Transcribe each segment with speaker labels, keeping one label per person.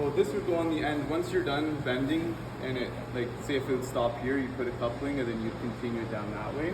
Speaker 1: So this would go on the end. Once you're done bending, and it, like, say if it would stop here, you put a coupling, and then you continue it down that way.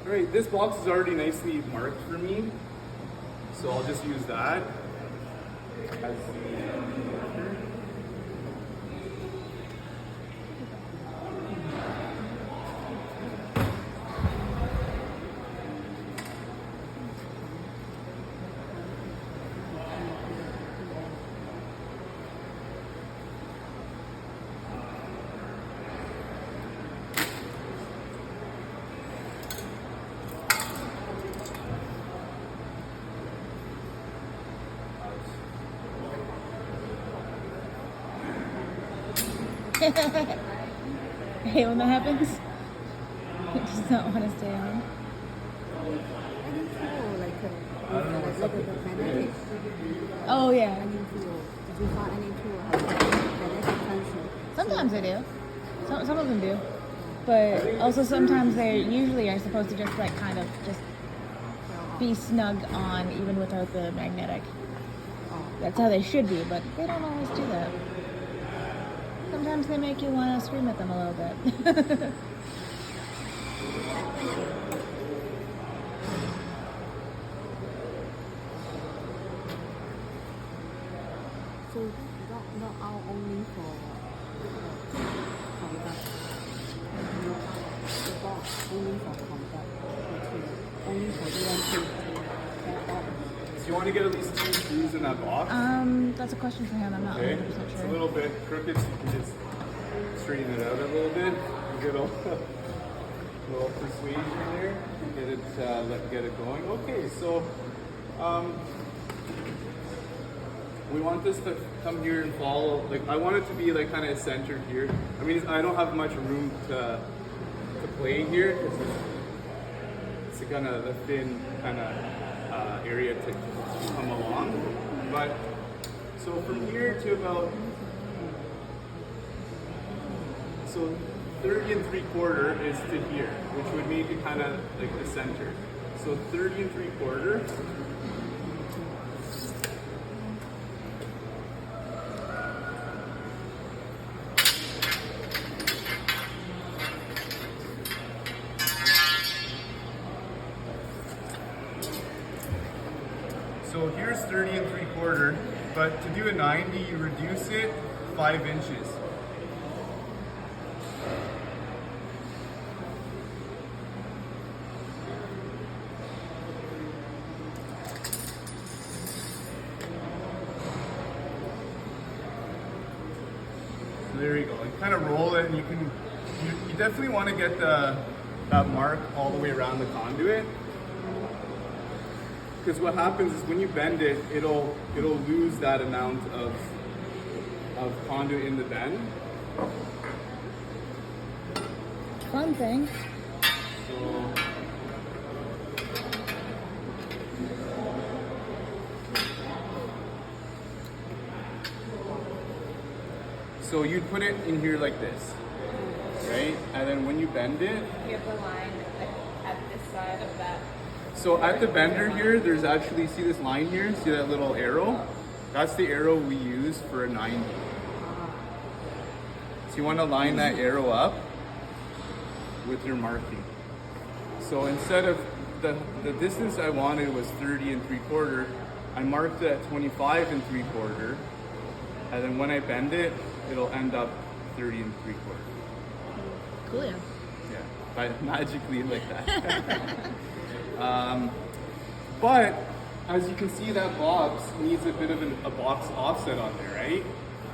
Speaker 1: All right, this box is already nicely marked for me, so I'll just use that as the marker.
Speaker 2: I hate when that happens. It does not want to stay on.
Speaker 3: Any tool like the magnetic.
Speaker 2: Oh yeah.
Speaker 3: Any tool. If you find any tool has magnetic function.
Speaker 2: Sometimes they do. Some of them do. But also sometimes they usually are supposed to just like kind of just be snug on even without the magnetic. That's how they should be, but they don't always do that. Sometimes they make you want to scream at them a little bit.
Speaker 3: So not out only for conduct. The box only for conduct. Only for the one
Speaker 1: So you want to get at least 2 screws in that box.
Speaker 2: That's a question for him. I'm not 100%
Speaker 1: It's
Speaker 2: sure.
Speaker 1: a little bit crooked, so you can just straighten it out a little bit. Get a little persuasion there. Get it, get it going. Okay, so we want this to come here and follow. Like, I want it to be like kind of centered here. I mean, I don't have much room to play here because it's kind of the thin kind of area to come along. But so from here to about 30 3/4 is to here, which would make it kind of like the center. So 30 3/4. So here's 30 3/4, but to do a 90, you reduce it 5 inches. So there you go. You kind of roll it, and you definitely want to get that mark all the way around the conduit. Because what happens is when you bend it, it'll lose that amount of conduit in the bend.
Speaker 2: Fun thing.
Speaker 1: So you'd put it in here like this, right? And then when you bend it,
Speaker 4: You have the line at this side of that.
Speaker 1: so at the bender here, there's actually, see this line here? See that little arrow? That's the arrow we use for a 90. So you want to line that arrow up with your marking. So instead of the distance I wanted was 30 3/4, I marked it at 25 3/4, and then when I bend it, it'll end up 30 3/4.
Speaker 2: Cool.
Speaker 1: Yeah, but magically like that. But as you can see, that box needs a bit of a box offset on there, right?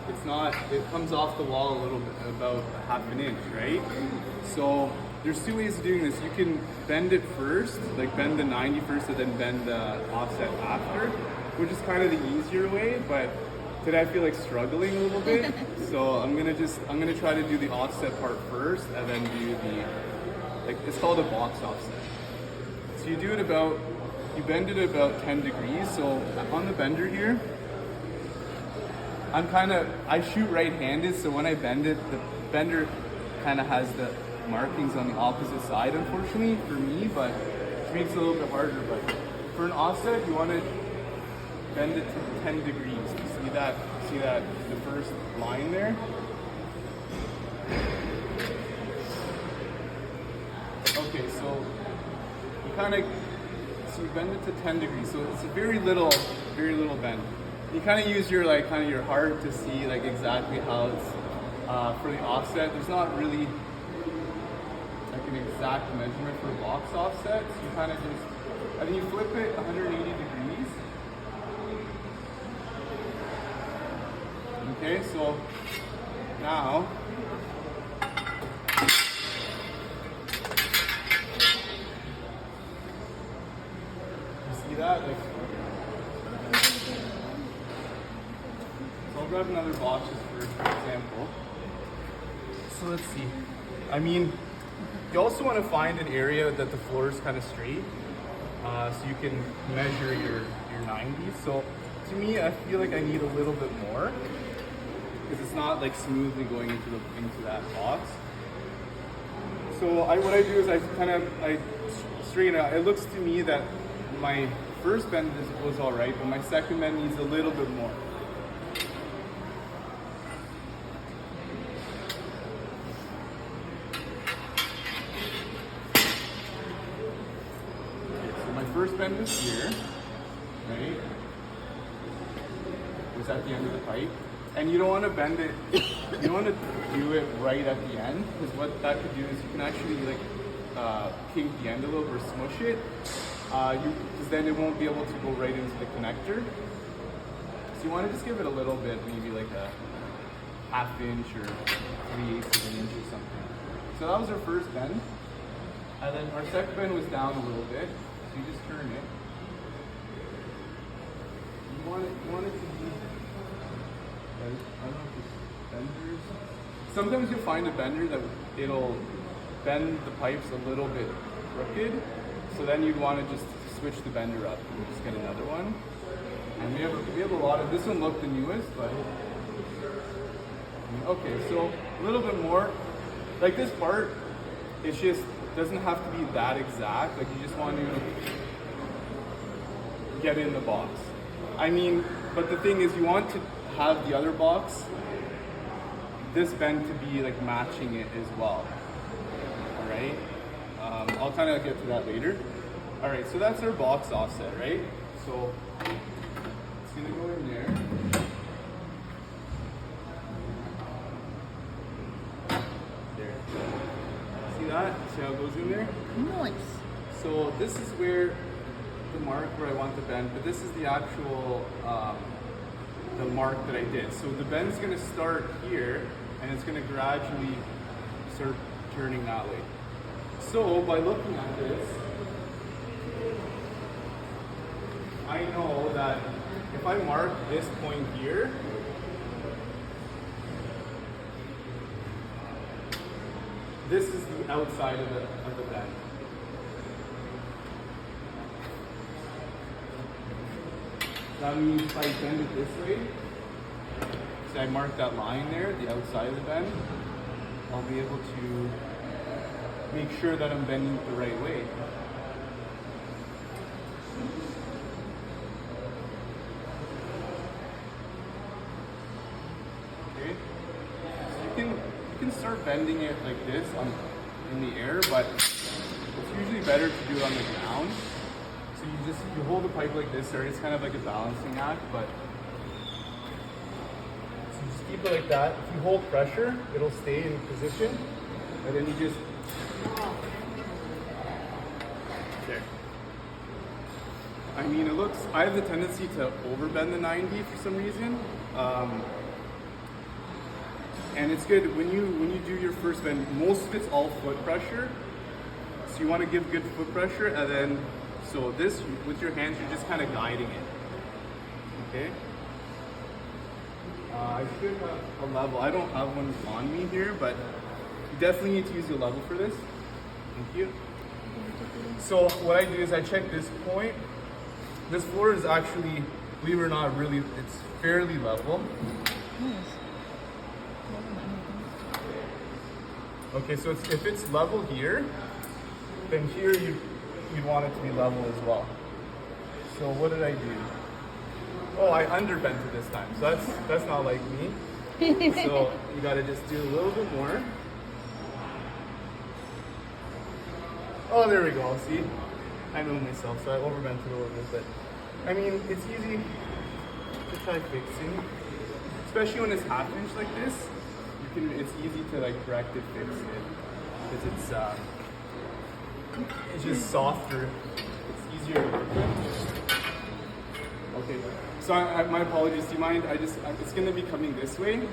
Speaker 1: It's not, it comes off the wall a little bit, about 1/2 inch, right? So there's 2 ways of doing this. You can bend it first, like bend the 90 first and then bend the offset after, which is kind of the easier way, but today I feel like struggling a little bit. So I'm gonna try to do the offset part first and then do it's called a box offset. So you bend it about 10 degrees. So on the bender here, I shoot right-handed, so when I bend it, the bender kind of has the markings on the opposite side, unfortunately, for me, but it makes it a little bit harder. But for an offset, you want to bend it to 10 degrees. You see that? See that? The first line there? Okay, so you kind of, so you bend it to 10 degrees. So it's a very little bend. You kind of use your kind of your heart to see like exactly how it's for the offset. There's not really like an exact measurement for box offset. So you kind of just, and then you flip it 180 degrees. Okay, so now you see that? Like, so I'll grab another box just for example. So let's see. I mean, you also want to find an area that the floor is kind of straight, so you can measure your 90s. So to me, I feel like I need a little bit more because it's not like smoothly going into that box. So what I do is I straighten it out. It looks to me that my first bend was all right, but my second bend needs a little bit more. First bend is here, right? Was at the end of the pipe. And you don't want to bend it, you don't want to do it right at the end, because what that could do is you can actually like kink the end a little or smush it, because then it won't be able to go right into the connector. So you want to just give it a little bit, maybe like a ½ inch or 3/8 of an inch or something. So that was our first bend. And then our second bend was down a little bit. So you just turn it. You want it to be, I don't know if it's benders. Sometimes you'll find a bender that it'll bend the pipes a little bit crooked. So then you'd want to just switch the bender up and just get another one. And we have a lot of, this one looked the newest, but okay, so a little bit more. Like this part, it's just, doesn't have to be that exact. Like you just want to get in the box. I mean, but the thing is you want to have the other box, this bend to be like matching it as well. All right. I'll kind of get to that later. All right, so that's our box offset, right? So it's gonna go in there. See how it goes in there?
Speaker 2: Nice.
Speaker 1: So this is where the mark where I want the bend, but this is the actual the mark that I did. So the bend's gonna start here and it's gonna gradually start turning that way. So by looking at this, I know that if I mark this point here, this is the outside of the bend. That means if I bend it this way, so I mark that line there, the outside of the bend, I'll be able to make sure that I'm bending it the right way. Okay, so you can start bending it like this in the air, but it's usually better to do it on the ground. So you hold the pipe like this, or it's kind of like a balancing act, but so just keep it like that. If you hold pressure, it'll stay in position, and then you just there. I mean, I have the tendency to overbend the 90 for some reason. And it's good when you do your first bend, most of it's all foot pressure. So you want to give good foot pressure, and then so this with your hands you're just kind of guiding it. Okay. I should have a level. I don't have one on me here, but you definitely need to use your level for this. Thank you. So what I do is I check this point. This floor is actually, believe it or not, really it's fairly level. Okay, so if it's level here, then here you'd want it to be level as well. So what did I do? Oh, I underbent it this time, so that's not like me. So you gotta just do a little bit more. Oh, there we go. See, I know myself, so I overbent it a little bit. But I mean, it's easy to try fixing, especially when it's half inch like this. You can. It's easy to like correct it, fix it, because it's just softer. It's easier to work with. Okay. So my apologies. Do you mind? It's gonna be coming this way. So.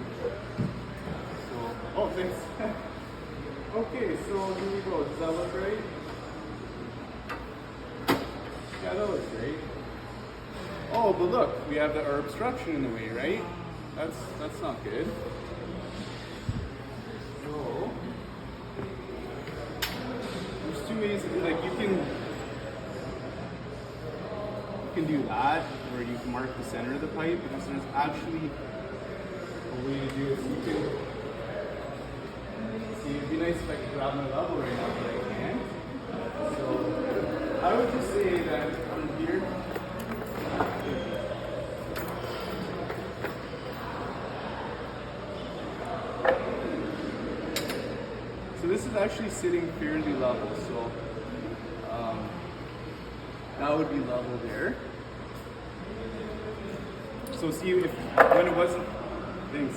Speaker 1: Oh, thanks. Okay. So here we go. Does that look right? Yeah, that looks great. Oh, but look, we have our obstruction in the way, right? That's not good. So there's two ways. Like you can do that, where you can mark the center of the pipe, because there's actually a way to do it. So you can see. It'd be nice if I could grab my level right now, but I can't. So I would just say that from here. So this is actually sitting fairly level, so that would be level there. So see if when it wasn't, thanks.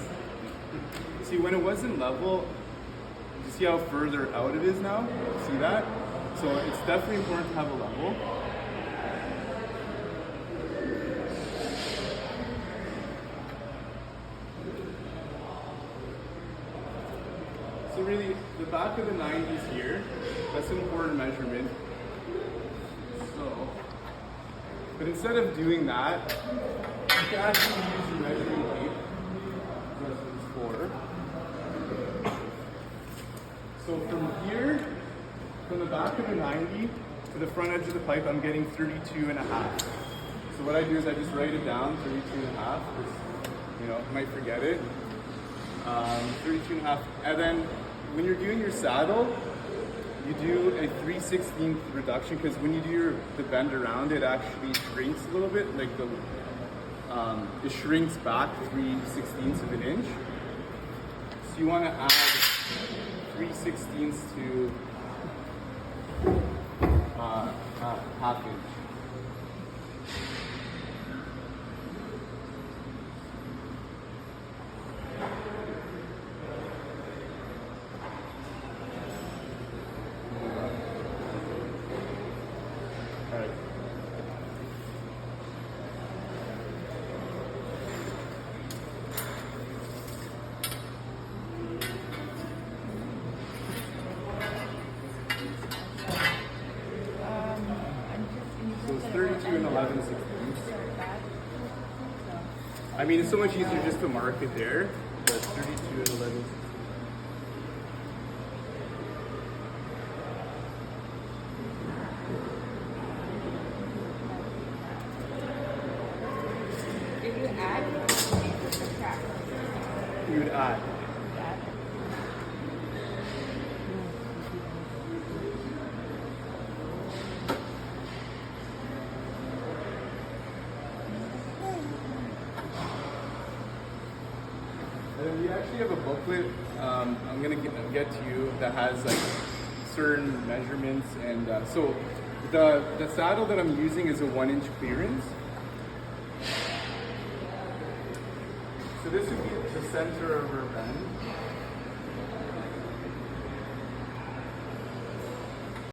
Speaker 1: See when it wasn't level, you see how further out it is now? See that? So it's definitely important to have a level. So really, the back of the 90s here, that's an important measurement. So, but instead of doing that, you can actually use your measuring tape. That's what it's for. So from here, from the back of the 90 to the front edge of the pipe, I'm getting 32 and a half. So what I do is I just write it down, 32 and a half, because, you know, I might forget it. 32 and a half. And then when you're doing your saddle, you do a 3/16 reduction, because when you do the bend around, it actually shrinks a little bit, like it shrinks back 3/16 of an inch. So you want to add 3/16 to half inch. All right. So it's 32 and 11/16. I mean, it's so much easier just to mark it there, but 32 and 11/16.
Speaker 4: If you add, you subtract.
Speaker 1: You would add. And then we actually have a booklet I'm gonna get to you that has like certain measurements, and so the saddle that I'm using is a 1-inch clearance. So this would be the center of our bend.